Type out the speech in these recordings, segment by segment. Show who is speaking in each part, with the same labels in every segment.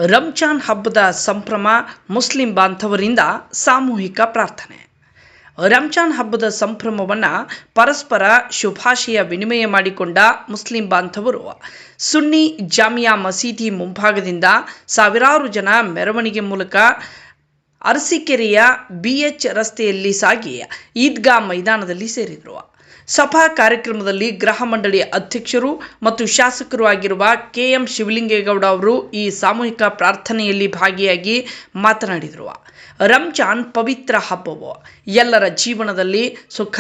Speaker 1: ರಂಜಾನ್ ಹಬ್ಬದ ಸಂಭ್ರಮ ಮುಸ್ಲಿಂ ಬಾಂಧವರಿಂದ ಸಾಮೂಹಿಕ ಪ್ರಾರ್ಥನೆ. ರಂಜಾನ್ ಹಬ್ಬದ ಸಂಭ್ರಮವನ್ನು ಪರಸ್ಪರ ಶುಭಾಶಯ ವಿನಿಮಯ ಮಾಡಿಕೊಂಡ ಮುಸ್ಲಿಂ ಬಾಂಧವರು ಸುನ್ನಿ ಜಾಮಿಯಾ ಮಸೀದಿ ಮುಂಭಾಗದಿಂದ ಸಾವಿರಾರು ಜನ ಮೆರವಣಿಗೆ ಮೂಲಕ ಅರಸೀಕೆರೆಯ BH ರಸ್ತೆಯಲ್ಲಿ ಸಾಗಿ ಈದ್ಗಾ ಮೈದಾನದಲ್ಲಿ ಸೇರಿದರು. ಸಭಾ ಕಾರ್ಯಕ್ರಮದಲ್ಲಿ ಗೃಹ ಮಂಡಳಿ ಅಧ್ಯಕ್ಷರು ಮತ್ತು ಶಾಸಕರು ಆಗಿರುವ KM ಶಿವಲಿಂಗೇಗೌಡ ಅವರು ಈ ಸಾಮೂಹಿಕ ಪ್ರಾರ್ಥನೆಯಲ್ಲಿ ಭಾಗಿಯಾಗಿ ಮಾತನಾಡಿದರು. ರಂಜಾನ್ ಪವಿತ್ರ ಹಬ್ಬವು ಎಲ್ಲರ ಜೀವನದಲ್ಲಿ ಸುಖ,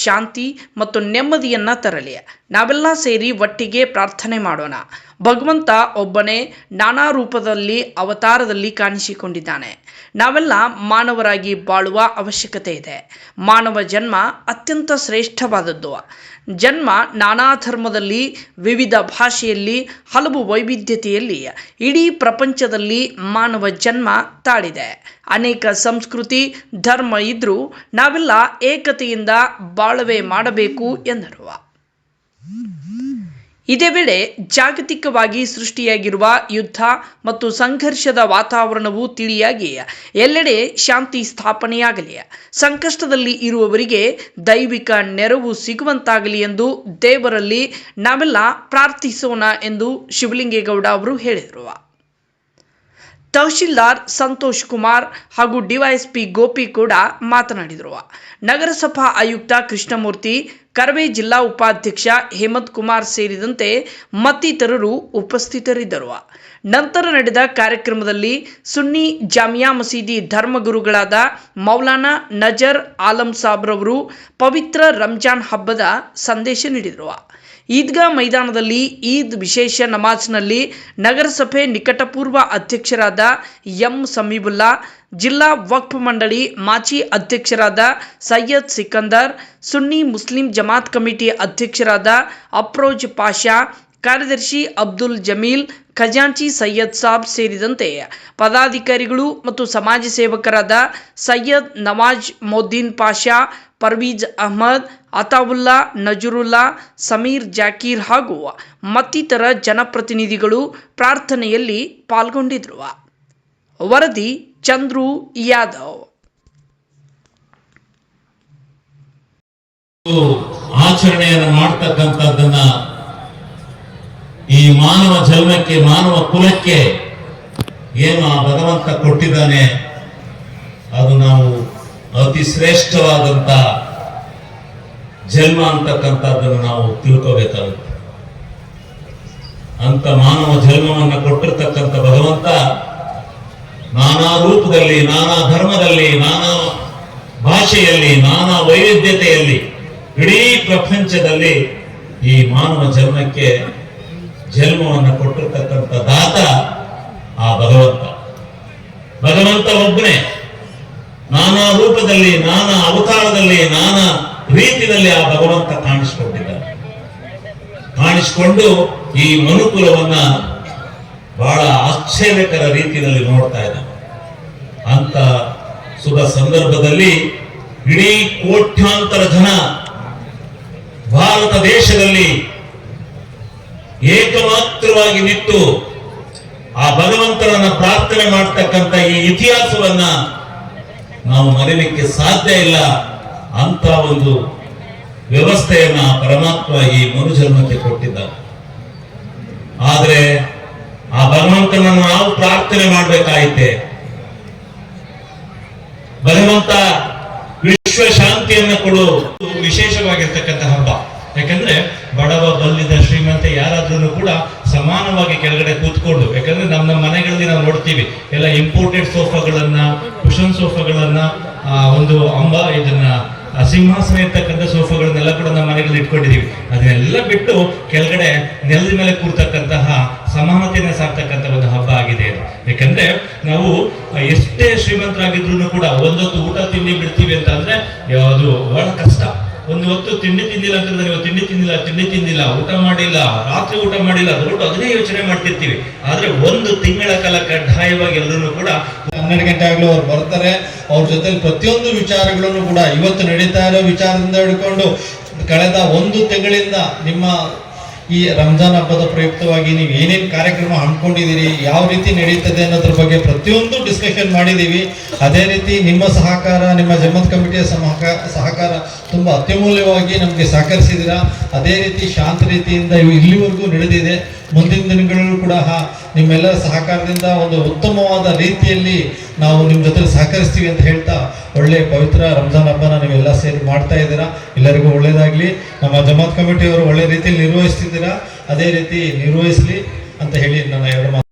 Speaker 1: ಶಾಂತಿ ಮತ್ತು ನೆಮ್ಮದಿಯನ್ನು ತರಲಿ. ನಾವೆಲ್ಲ ಸೇರಿ ಒಟ್ಟಿಗೆ ಪ್ರಾರ್ಥನೆ ಮಾಡೋಣ. ಭಗವಂತ ಒಬ್ಬನೇ ನಾನಾ ರೂಪದಲ್ಲಿ ಅವತಾರದಲ್ಲಿ ಕಾಣಿಸಿಕೊಂಡಿದ್ದಾನೆ. ನಾವೆಲ್ಲ ಮಾನವರಾಗಿ ಬಾಳುವ ಅವಶ್ಯಕತೆ ಇದೆ. ಮಾನವ ಜನ್ಮ ಅತ್ಯಂತ ಶ್ರೇಷ್ಠವಾದದ್ದು. ಜನ್ಮ ನಾನಾ ಧರ್ಮದಲ್ಲಿ, ವಿವಿಧ ಭಾಷೆಯಲ್ಲಿ, ಹಲವು ವೈವಿಧ್ಯತೆಯಲ್ಲಿ ಇಡೀ ಪ್ರಪಂಚದಲ್ಲಿ ಮಾನವ ಜನ್ಮ ತಾಳಿದೆ. ಅನೇಕ ಸಂಸ್ಕೃತಿ, ಧರ್ಮ ಇದ್ರೂ ನಾವೆಲ್ಲ ಏಕತೆಯಿಂದ ಬಾಳ್ವೆ ಮಾಡಬೇಕು ಎಂದರು. ಇದೇ ವೇಳೆ ಜಾಗತಿಕವಾಗಿ ಸೃಷ್ಟಿಯಾಗಿರುವ ಯುದ್ಧ ಮತ್ತು ಸಂಘರ್ಷದ ವಾತಾವರಣವು ತಿಳಿಯಾಗಿ ಎಲ್ಲೆಡೆ ಶಾಂತಿ ಸ್ಥಾಪನೆಯಾಗಲಿ, ಸಂಕಷ್ಟದಲ್ಲಿ ಇರುವವರಿಗೆ ದೈವಿಕ ನೆರವು ಸಿಗುವಂತಾಗಲಿ ಎಂದು ದೇವರಲ್ಲಿ ನಾವೆಲ್ಲ ಪ್ರಾರ್ಥಿಸೋಣ ಎಂದು ಶಿವಲಿಂಗೇಗೌಡ ಅವರು ಹೇಳಿದರು. ತಹಶೀಲ್ದಾರ್ ಸಂತೋಷ್ ಕುಮಾರ್ ಹಾಗೂ DYSP ಗೋಪಿ ಕೂಡ ಮಾತನಾಡಿದರು. ನಗರಸಭಾ ಆಯುಕ್ತ ಕೃಷ್ಣಮೂರ್ತಿ, ಕರವೇ ಜಿಲ್ಲಾ ಉಪಾಧ್ಯಕ್ಷ ಹೇಮಂತ್ ಕುಮಾರ್ ಸೇರಿದಂತೆ ಮತ್ತಿತರರು ಉಪಸ್ಥಿತರಿದ್ದರು. ನಂತರ ನಡೆದ ಕಾರ್ಯಕ್ರಮದಲ್ಲಿ ಸುನ್ನಿ ಜಾಮಿಯಾ ಮಸೀದಿ ಧರ್ಮಗುರುಗಳಾದ ಮೌಲಾನಾ ನಜರ್ ಆಲಂ ಸಾಬ್ರವರು ಪವಿತ್ರ ರಂಜಾನ್ ಹಬ್ಬದ ಸಂದೇಶ ನೀಡಿದರು. ಈದ್ಗಾ ಮೈದಾನದಲ್ಲಿ ಈದ್ ವಿಶೇಷ ನಮಾಜ್ನಲ್ಲಿ ನಗರಸಭೆ ನಿಕಟಪೂರ್ವ ಅಧ್ಯಕ್ಷರಾದ M ಸಮೀಬುಲ್ಲಾ, ಜಿಲ್ಲಾ ವಕ್ಫ್ ಮಂಡಳಿ ಮಾಜಿ ಅಧ್ಯಕ್ಷರಾದ ಸೈಯದ್ ಸಿಕಂದರ್, ಸುನ್ನಿ ಮುಸ್ಲಿಂ ಜಮಾತ್ ಕಮಿಟಿ ಅಧ್ಯಕ್ಷರಾದ ಅಫ್ರೋಜ್ ಪಾಷಾ, ಕಾರ್ಯದರ್ಶಿ ಅಬ್ದುಲ್ ಜಮೀಲ್, ಖಜಾಂಚಿ ಸೈಯದ್ ಸಾಬ್ ಸೇರಿದಂತೆ ಪದಾಧಿಕಾರಿಗಳು ಮತ್ತು ಸಮಾಜ ಸೇವಕರಾದ ಸೈಯದ್ ನವಾಜ್ ಮೊದ್ದೀನ್ ಪಾಷಾ, ಪರ್ವೀಜ್ ಅಹ್ಮದ್, ಅತಾವುಲ್ಲಾ, ನಜರುಲ್ಲಾ, ಸಮೀರ್ ಜಾಕೀರ್ ಹಾಗೂ ಮತ್ತಿತರ ಜನಪ್ರತಿನಿಧಿಗಳು ಪ್ರಾರ್ಥನೆಯಲ್ಲಿ ಪಾಲ್ಗೊಂಡಿದ್ದರು. ವರದಿ ಚಂದ್ರು ಯಾದವ್.
Speaker 2: ಆಚರಣೆಯನ್ನು ಮಾಡ್ತಕ್ಕಂಥದ್ದನ್ನ ಈ ಮಾನವ ಜನ್ಮಕ್ಕೆ, ಮಾನವ ಕುಲಕ್ಕೆ ಏನು ಆ ಭಗವಂತ ಕೊಟ್ಟಿದ್ದಾನೆ, ಅದು ನಾವು ಅತಿ ಶ್ರೇಷ್ಠವಾದಂತ ಜನ್ಮ ಅಂತಕ್ಕಂಥದ್ದನ್ನು ನಾವು ತಿಳ್ಕೋಬೇಕಾಗುತ್ತೆ. ಅಂತ ಮಾನವ ಜನ್ಮವನ್ನು ಕೊಟ್ಟಿರ್ತಕ್ಕಂಥ ಭಗವಂತ ನಾನಾ ರೂಪದಲ್ಲಿ, ನಾನಾ ಧರ್ಮದಲ್ಲಿ, ನಾನಾ ಭಾಷೆಯಲ್ಲಿ, ನಾನಾ ವೈವಿಧ್ಯತೆಯಲ್ಲಿ ಇಡೀ ಪ್ರಪಂಚದಲ್ಲಿ ಈ ಮಾನವ ಜನ್ಮಕ್ಕೆ ಜನ್ಮವನ್ನು ಕೊಟ್ಟಿರ್ತಕ್ಕಂಥ ದಾತ ಆ ಭಗವಂತ ಒಬ್ಬನೇ. ನಾನಾ ರೂಪದಲ್ಲಿ, ನಾನಾ ಅವತಾರದಲ್ಲಿ, ನಾನಾ ರೀತಿಯಲ್ಲಿ ಆ ಭಗವಂತ ಕಾಣಿಸಿಕೊಂಡಿದ್ದಾನೆ. ಕಾಣಿಸಿಕೊಂಡು ಈ ಮನುಕುಲವನ್ನ ಬಹಳ ಆಶ್ಚರ್ಯಕರ ರೀತಿಯಲ್ಲಿ ನೋಡ್ತಾ ಇದ್ದಾನೆ. ಅಂತ ಶುಭ ಸಂದರ್ಭದಲ್ಲಿ ಇಡೀ ಕೋಟ್ಯಾಂತರ ಜನ ಭಾರತ ದೇಶದಲ್ಲಿ ಏಕಮಾತ್ರವಾಗಿ ನಿಂತು ಆ ಭಗವಂತನನ್ನ ಪ್ರಾರ್ಥನೆ ಮಾಡ್ತಕ್ಕಂಥ ಈ ಇತಿಹಾಸವನ್ನ ನಾವು ಮರೆಯಲಿಕ್ಕೆ ಸಾಧ್ಯ ಇಲ್ಲ. ಅಂತ ಒಂದು ವ್ಯವಸ್ಥೆಯನ್ನ ಪರಮಾತ್ಮ ಈ ಮನುಜನ್ಮಕ್ಕೆ ಕೊಟ್ಟಿದ್ದಾನೆ. ಆದ್ರೆ ಆ ಭಗವಂತನನ್ನು ನಾವು ಪ್ರಾರ್ಥನೆ ಮಾಡಬೇಕಾಯಿತೆ. ಭಗವಂತ ವಿಶ್ವ ಶಾಂತಿಯನ್ನು ಕೊಡು
Speaker 3: ವಿಶೇಷವಾಗಿರ್ತಕ್ಕಂಥ ಹಬ್ಬ. ಯಾಕಂದ್ರೆ ಬಡವ, ಬಲ್ಲಿದ, ಶ್ರೀಮಂತ ಯಾರಾದ್ರೂ ಕೂಡ ಸಮಾನವಾಗಿ ಕೆಳಗಡೆ ಕೂತ್ಕೊಂಡು, ಯಾಕಂದ್ರೆ ನಮ್ಮ ಮನೆಗಳಲ್ಲಿ ನಾವು ನೋಡ್ತೀವಿ ಎಲ್ಲ ಇಂಪೋರ್ಟೆಡ್ ಸೋಫಾಗಳನ್ನ, ಕುಷನ್ ಸೋಫಾಗಳನ್ನ, ಒಂದು ಇದನ್ನ ಸಿಂಹಾಸನ ಇರ್ತಕ್ಕಂಥ ಸೋಫಾಗಳನ್ನೆಲ್ಲ ಕೂಡ ನಮ್ಮ ಮನೆಗಳಲ್ಲಿ ಇಟ್ಕೊಂಡಿದೀವಿ. ಅದನ್ನೆಲ್ಲ ಬಿಟ್ಟು ಕೆಳಗಡೆ ನೆಲದ ಮೇಲೆ ಕೂರ್ತಕ್ಕಂತಹ ಸಮಾನತೆಯನ್ನು ಸಾಕ್ತಕ್ಕಂಥ ಒಂದು ಹಬ್ಬ ಆಗಿದೆ ಅದು. ಯಾಕಂದ್ರೆ ನಾವು ಎಷ್ಟೇ ಶ್ರೀಮಂತರಾಗಿದ್ರು ಕೂಡ ಒಂದೊತ್ತು ಊಟ ತಿಂಡಿ ಬಿಡ್ತೀವಿ ಅಂತ ಅಂದ್ರೆ ಅದು ಬಹಳ ಕಷ್ಟ. ಒಂದು ಹೊತ್ತು ತಿಂಡಿ ತಿಂದಿಲ್ಲ ಅಂತಂದ್ರೆ ನೀವು ತಿಂಡಿ ತಿಂದಿಲ್ಲ, ಊಟ ಮಾಡಿಲ್ಲ, ರಾತ್ರಿ ಊಟ ಮಾಡಿಲ್ಲ, ದೊಡ್ಡ ಅದನ್ನೇ ಯೋಚನೆ ಮಾಡ್ತಿರ್ತೀವಿ. ಆದ್ರೆ ಒಂದು ತಿಂಗಳ ಕಾಲ ಕಡ್ಡಾಯವಾಗಿ ಎಲ್ಲರೂ ಕೂಡ
Speaker 4: 12 ಗಂಟೆ ಆಗ್ಲೂ ಅವ್ರು ಬರ್ತಾರೆ. ಅವ್ರ ಜೊತೆಲಿ ಪ್ರತಿಯೊಂದು ವಿಚಾರಗಳನ್ನು ಕೂಡ ಇವತ್ತು ನಡೀತಾ ಇರೋ ವಿಚಾರದಿಂದ ಹಿಡ್ಕೊಂಡು ಕಳೆದ ಒಂದು ತಿಂಗಳಿಂದ ನಿಮ್ಮ ಈ ರಂಜಾನ್ ಹಬ್ಬದ ಪ್ರಯುಕ್ತವಾಗಿ ನೀವು ಏನೇನು ಕಾರ್ಯಕ್ರಮ ಹಮ್ಮಿಕೊಂಡಿದ್ದೀರಿ, ಯಾವ ರೀತಿ ನಡೀತದೆ ಅನ್ನೋದ್ರ ಬಗ್ಗೆ ಪ್ರತಿಯೊಂದು ಡಿಸ್ಕಷನ್ ಮಾಡಿದ್ದೀವಿ. ಅದೇ ರೀತಿ ನಿಮ್ಮ ಸಹಕಾರ, ನಿಮ್ಮ ಜಮಾತ್ ಕಮಿಟಿಯ ಸಹಕಾರ ತುಂಬ ಅತ್ಯಮೂಲ್ಯವಾಗಿ ನಮಗೆ ಸಹಕರಿಸಿದ್ದೀರಾ. ಅದೇ ರೀತಿ ಶಾಂತ ರೀತಿಯಿಂದ ಇಲ್ಲಿವರೆಗೂ ನಡೆದಿದೆ. ಮುಂದಿನ ದಿನಗಳಲ್ಲೂ ಕೂಡ ನಿಮ್ಮೆಲ್ಲರ ಸಹಕಾರದಿಂದ ಒಂದು ಉತ್ತಮವಾದ ರೀತಿಯಲ್ಲಿ ನಾವು ನಿಮ್ಮ ಜೊತೆ ಸಹಕರಿಸ್ತೀವಿ ಅಂತ ಹೇಳ್ತಾ, ಒಳ್ಳೆ ಪವಿತ್ರ ರಂಜಾನ್ ಹಬ್ಬನ ನೀವೆಲ್ಲ ಸೇರಿ ಮಾಡ್ತಾ ಇದ್ದೀರಾ. ಎಲ್ಲರಿಗೂ ಒಳ್ಳೇದಾಗಲಿ. ನಮ್ಮ ಜಮಾತ್ ಕಮಿಟಿಯವರು ಒಳ್ಳೆ ರೀತಿಯಲ್ಲಿ ನಿರ್ವಹಿಸ್ತಿದ್ದೀರಾ, ಅದೇ ರೀತಿ ನಿರ್ವಹಿಸಲಿ ಅಂತ ಹೇಳಿ ನನ್ನ ಎರಡು